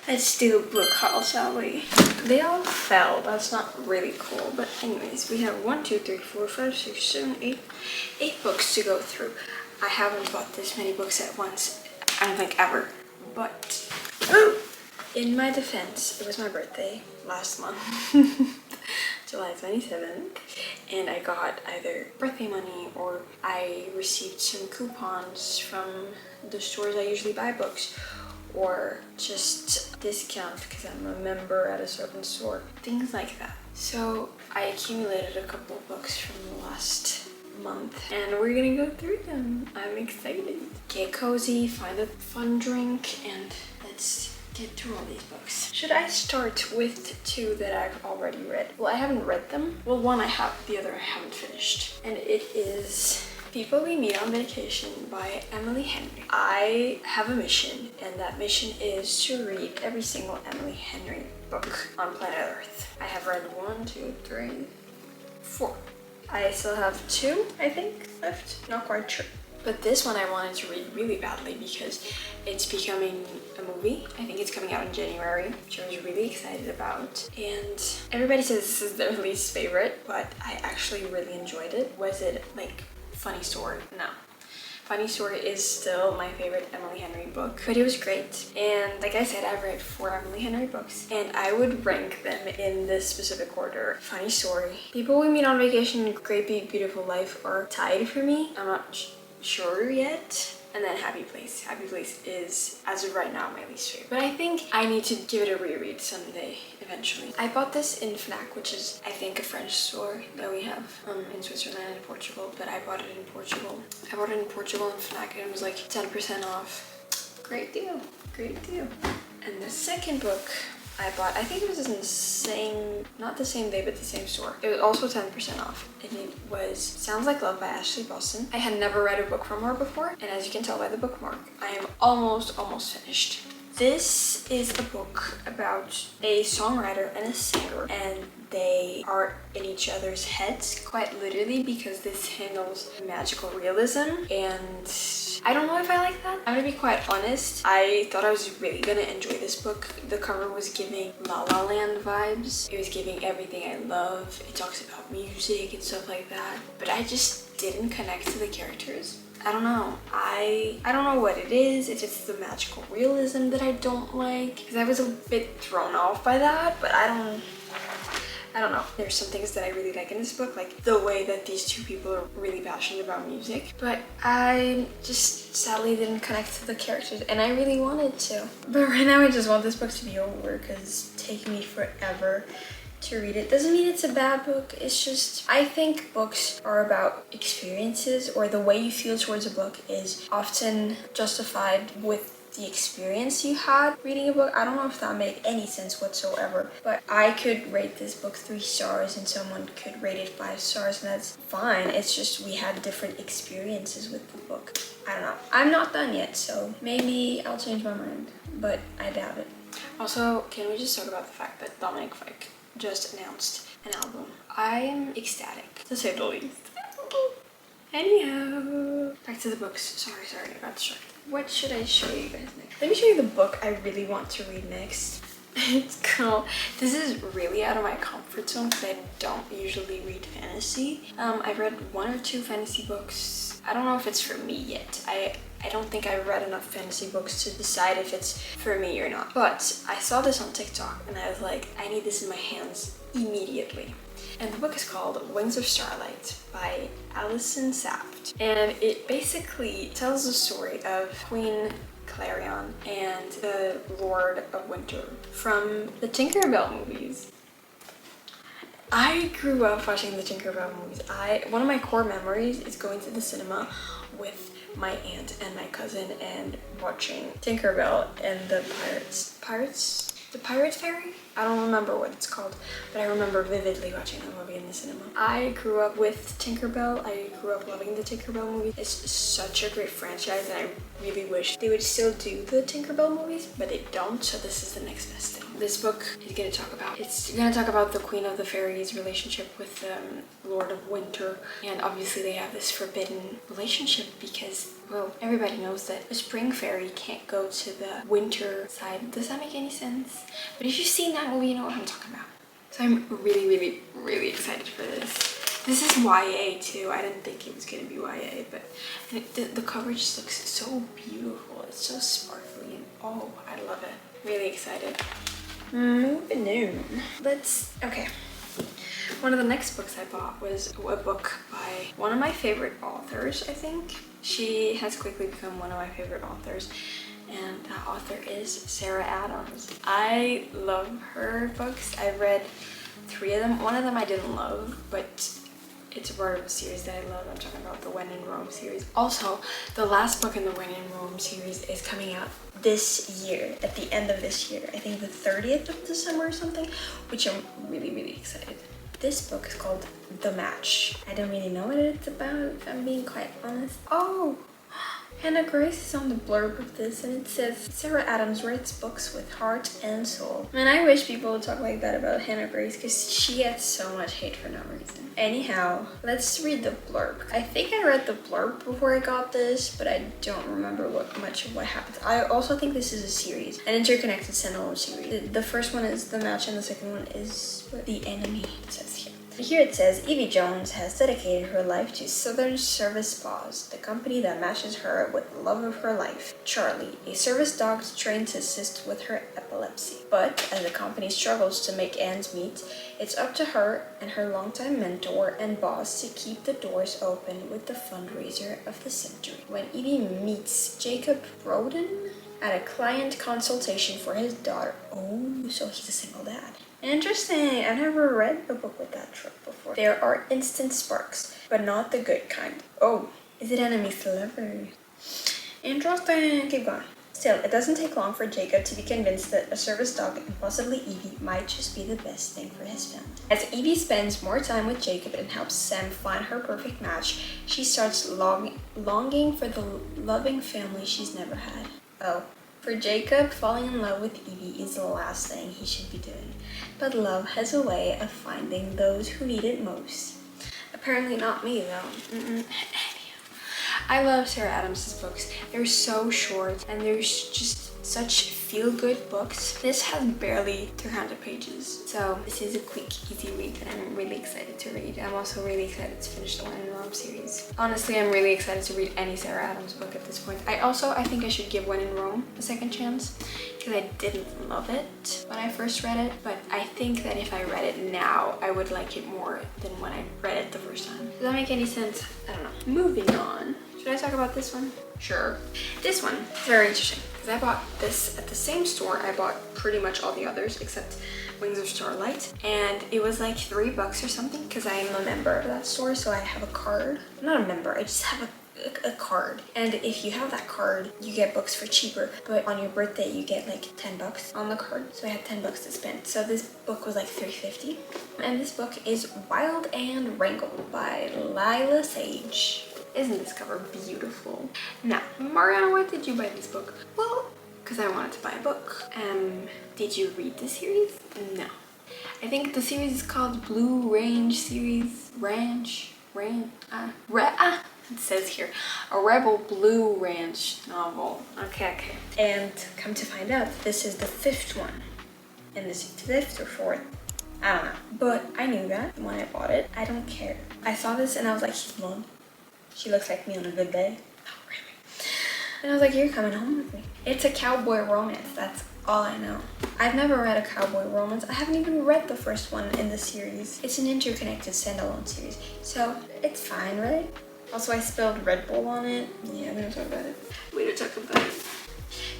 Let's do a book haul, shall we? They all fell. That's not really cool. But anyways, we have 1, 2, 3, 4, 5, 6, 7, 8 books to go through. I haven't bought this many books at once. I don't think ever. But in my defense, it was my birthday last month. July 27th, and I got either birthday money or I received some coupons from the stores I usually buy books, or just discount because I'm a member at a certain store, things like that. So I accumulated a couple of books from the last month and we're gonna go through them. I'm excited. Get cozy, find a fun drink, and let's get through all these books. Should I start with 2 that I've already read? Well, I haven't read them. Well, one I have, the other I haven't finished. And it is People We Meet on Vacation by Emily Henry. I have a mission, and that mission is to read every single Emily Henry book on planet Earth. I have read 1, 2, 3, 4. I still have 2, I think, left. Not quite sure. But this one I wanted to read really badly because it's becoming a movie. I think it's coming out in January, which I was really excited about. And everybody says this is their least favorite, but I actually really enjoyed it. Was it like Funny Story? No. Funny Story is still my favorite Emily Henry book, but it was great. And like I said, I've read 4 Emily Henry books, and I would rank them in this specific order. Funny Story, People We Meet on Vacation, Great Big Beautiful Life are tied for me. I'm not sure yet. And then Happy Place. Happy Place is, as of right now, my least favorite. But I think I need to give it a reread someday, eventually. I bought this in Fnac, which is, I think, a French store that we have in Switzerland and Portugal, but I bought it in Portugal. I bought it in Portugal in Fnac, and it was like 10% off. Great deal. Great deal. And the second book I bought, I think it was in the same, not the same day, but the same store. It was also 10% off, and it was Sounds Like Love by Ashley Boston. I had never read a book from her before, and as you can tell by the bookmark, I am almost finished. This is a book about a songwriter and a singer, and they are in each other's heads, quite literally, because this handles magical realism, and I don't know if I like that. I'm gonna be quite honest. I thought I was really gonna enjoy this book. The cover was giving La La Land vibes. It was giving everything I love. It talks about music and stuff like that, but I just didn't connect to the characters. I don't know. I don't know what it is, if it's the magical realism that I don't like, because I was a bit thrown off by that, but I don't know. There's some things that I really like in this book, like the way that these 2 people are really passionate about music, but I just sadly didn't connect to the characters, and I really wanted to. But right now I just want this book to be over because it's taking me forever to read it. Doesn't mean it's a bad book, it's just, I think books are about experiences, or the way you feel towards a book is often justified with the experience you had reading a book. I don't know if that made any sense whatsoever, but I could rate this book 3 stars and someone could rate it 5 stars, and that's fine. It's just we had different experiences with the book. I don't know. I'm not done yet, so maybe I'll change my mind, but I doubt it. Also, can we just talk about the fact that Dominic Fike just announced an album? I am ecstatic, to say the least. Anyhow, back to the books. Sorry, I got distracted. What should I show you guys next? Let me show you the book I really want to read next. It's called, this is really out of my comfort zone because I don't usually read fantasy. I've read 1 or 2 fantasy books. I don't know if it's for me yet. I don't think I've read enough fantasy books to decide if it's for me or not. But I saw this on TikTok and I was like, I need this in my hands immediately. And the book is called Wings of Starlight by Alison Saft. And it basically tells the story of Queen Clarion and the Lord of Winter from the Tinkerbell movies. I grew up watching the Tinkerbell movies. One of my core memories is going to the cinema with my aunt and my cousin and watching Tinkerbell and the Pirate Fairy? I don't remember what it's called, but I remember vividly watching the movie in the cinema. I grew up with Tinkerbell. I grew up loving the Tinkerbell movie. It's such a great franchise, and I really wish they would still do the Tinkerbell movies, but they don't, so this is the next best thing. this book is going to talk about. It's going to talk about the Queen of the Fairies' relationship with the Lord of Winter. And obviously they have this forbidden relationship because, well, everybody knows that a spring fairy can't go to the winter side. Does that make any sense? But if you've seen that movie, you know what I'm talking about. So I'm really, really, really excited for this. This is YA too. I didn't think it was going to be YA, but the cover just looks so beautiful. It's so sparkly and oh, I love it. Really excited. Moving on. Okay. One of the next books I bought was a book by one of my favorite authors, I think. She has quickly become one of my favorite authors, and that author is Sarah Adams. I love her books. I read 3 of them. One of them I didn't love, but it's a part of a series that I love. I'm talking about the When in Rome series. Also, the last book in the When in Rome series is coming out this year, at the end of this year. I think the 30th of December or something, which I'm really, really excited. This book is called The Match. I don't really know what it's about, if I'm being quite honest. Oh! Hannah Grace is on the blurb of this, and it says, Sarah Adams writes books with heart and soul. And I wish people would talk like that about Hannah Grace, because she gets so much hate for no reason. Anyhow, let's read the blurb. I think I read the blurb before I got this, but I don't remember much of what happens. I also think this is a series, an interconnected standalone series. The first one is The Match, and the second one is The Enemy, it says here. Here it says, Evie Jones has dedicated her life to Southern Service Paws, the company that matches her with the love of her life, Charlie, a service dog trained to assist with her epilepsy. But as the company struggles to make ends meet, it's up to her and her longtime mentor and boss to keep the doors open with the fundraiser of the century. When Evie meets Jacob Roden at a client consultation for his daughter. Oh, so he's a single dad. Interesting. I've never read a book with that trope before. There are instant sparks, but not the good kind. Oh, is it enemies to lovers? Interesting. Keep going. Still, it doesn't take long for Jacob to be convinced that a service dog and possibly Evie might just be the best thing for his family. As Evie spends more time with Jacob and helps Sam find her perfect match, she starts longing for the loving family she's never had. Oh. For Jacob, falling in love with Evie is the last thing he should be doing. But love has a way of finding those who need it most. Apparently not me, though. I love Sarah Adams' books. They're so short, and they're just such feel-good books. This has barely 300 pages, so this is a quick, easy read that I'm really excited to read. I'm also really excited to finish the When in Rome series. Honestly, I'm really excited to read any Sarah Adams book at this point. I think I should give When in Rome a second chance, because I didn't love it when I first read it, but I think that if I read it now, I would like it more than when I read it the first time. Does that make any sense? I don't know. Moving on. Should I talk about this one? Sure. This one is very interesting because I bought this at the same store I bought pretty much all the others except Wings of Starlight, and it was like $3 or something because I am a member of that store, so I have a card. I'm not a member, I just have a card, and if you have that card you get books for cheaper, but on your birthday you get like $10 on the card, so I had $10 to spend. So this book was like $3.50, and this book is Wild and Wrangled by Lila Sage. Isn't this cover beautiful? Now, Mariana, why did you buy this book? Well, because I wanted to buy a book. Did you read the series? No. I think the series is called Blue Range series. It says here, a Rebel Blue Ranch novel. Okay. And come to find out, this is the 5th one. And this is the 5th or 4th. I don't know. But I knew that when I bought it. I don't care. I saw this and I was like, she's blonde. She looks like me on a good day. Oh, really? And I was like, you're coming home with me. It's a cowboy romance. That's all I know. I've never read a cowboy romance. I haven't even read the first one in the series. It's an interconnected standalone series, so it's fine, right? Also, I spilled Red Bull on it. Yeah, we don't talk about it. We don't talk about it.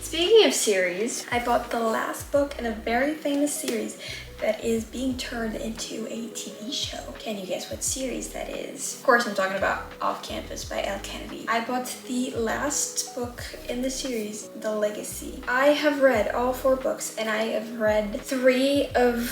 Speaking of series, I bought the last book in a very famous series that is being turned into a TV show. Can you guess what series that is? Of course, I'm talking about Off Campus by Elle Kennedy. I bought the last book in the series, The Legacy. I have read all 4 books, and I have read 3 of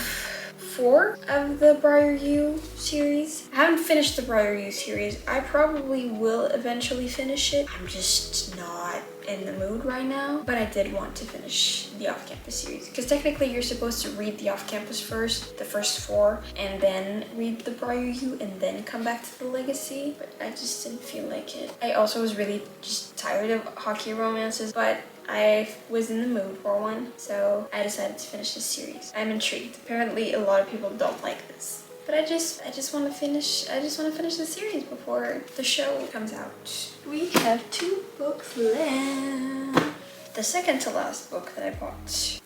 4 of the Briar U series. I haven't finished the Briar U series. I probably will eventually finish it. I'm just not in the mood right now, but I did want to finish the Off-Campus series because technically you're supposed to read the Off-Campus first, the first 4, and then read the Prior You and then come back to the Legacy, but I just didn't feel like it. I also was really just tired of hockey romances, but I was in the mood for one, so I decided to finish this series. I'm intrigued. Apparently a lot of people don't like this. But I just want to finish the series before the show comes out. We have 2 books left. The second to last book that I bought.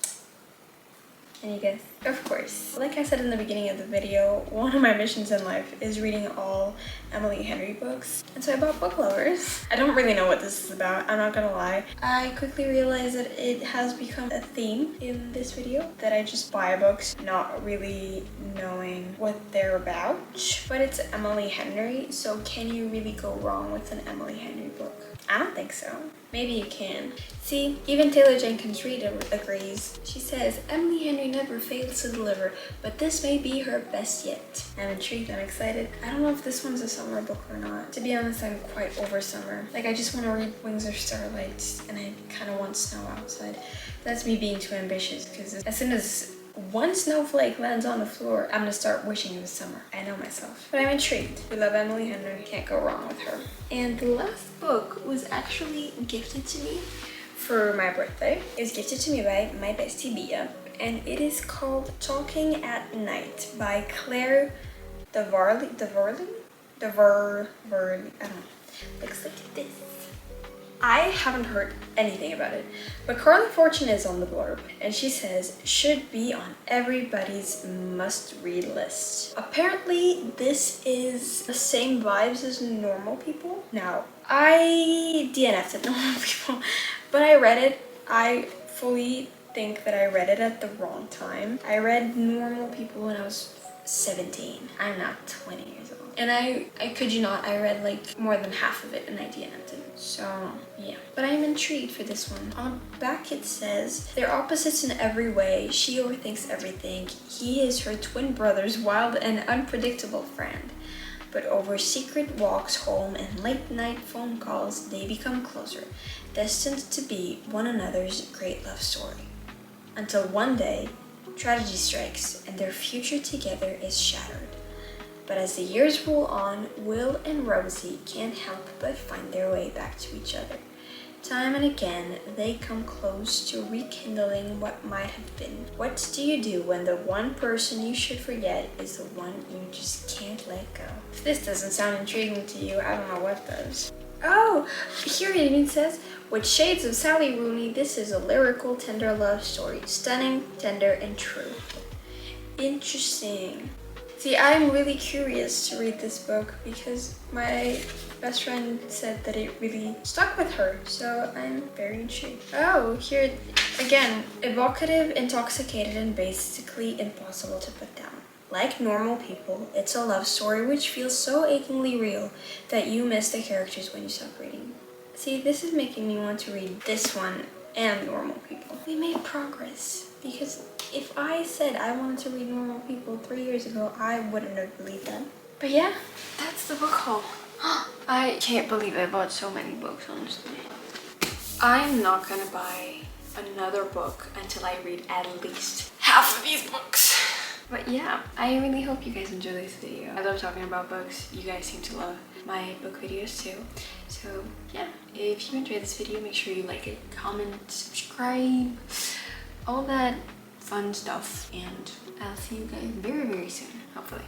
Can you guess? Of course. Like I said in the beginning of the video, one of my missions in life is reading all Emily Henry books. And so I bought Book Lovers. I don't really know what this is about, I'm not gonna lie. I quickly realized that it has become a theme in this video, that I just buy books not really knowing what they're about. But it's Emily Henry, so can you really go wrong with an Emily Henry book? I don't think so. Maybe you can. See, even Taylor Jenkins Reid agrees. She says, Emily Henry never fails to deliver, but this may be her best yet. I'm intrigued, I'm excited. I don't know if this one's a summer book or not. To be honest, I'm quite over summer. Like, I just want to read Wings of Starlight, and I kind of want snow outside. That's me being too ambitious, because as soon as one snowflake lands on the floor, I'm gonna start wishing it was summer. I know myself. But I'm intrigued. We love Emily Henry. Can't go wrong with her. And the last book was actually gifted to me for my birthday. It was gifted to me by my bestie Bia. And it is called Talking at Night by Claire Devarley. I don't know. Looks like this. I haven't heard anything about it, but Carly Fortune is on the blurb, and she says, should be on everybody's must-read list. Apparently, this is the same vibes as Normal People. Now, I DNF'd at Normal People, but I read it. I fully think that I read it at the wrong time. I read Normal People when I was 17. I'm not 20 years old. And I kid you not, I read like more than half of it and I DNF'd it. So, yeah. But I'm intrigued for this one. On the back it says, they're opposites in every way. She overthinks everything. He is her twin brother's wild and unpredictable friend. But over secret walks home and late night phone calls, they become closer, destined to be one another's great love story. Until one day, tragedy strikes and their future together is shattered. But as the years roll on, Will and Rosie can't help but find their way back to each other. Time and again, they come close to rekindling what might have been. What do you do when the one person you should forget is the one you just can't let go? If this doesn't sound intriguing to you, I don't know what does. Oh, here it even says, with shades of Sally Rooney, this is a lyrical, tender love story. Stunning, tender, and true. Interesting. See, I'm really curious to read this book because my best friend said that it really stuck with her, so I'm very intrigued. Oh, here again, evocative, intoxicated, and basically impossible to put down. Like Normal People, it's a love story which feels so achingly real that you miss the characters when you stop reading. See, this is making me want to read this one and Normal People. We made progress, because if I said I wanted to read Normal People 3 years ago, I wouldn't have believed them. But yeah, that's the book haul. I can't believe I bought so many books, honestly. I'm not gonna buy another book until I read at least half of these books. But yeah, I really hope you guys enjoy this video. I love talking about books. You guys seem to love my book videos too. So yeah, if you enjoyed this video, make sure you like it, comment, subscribe, all that fun stuff. And I'll see you guys very, very soon, hopefully.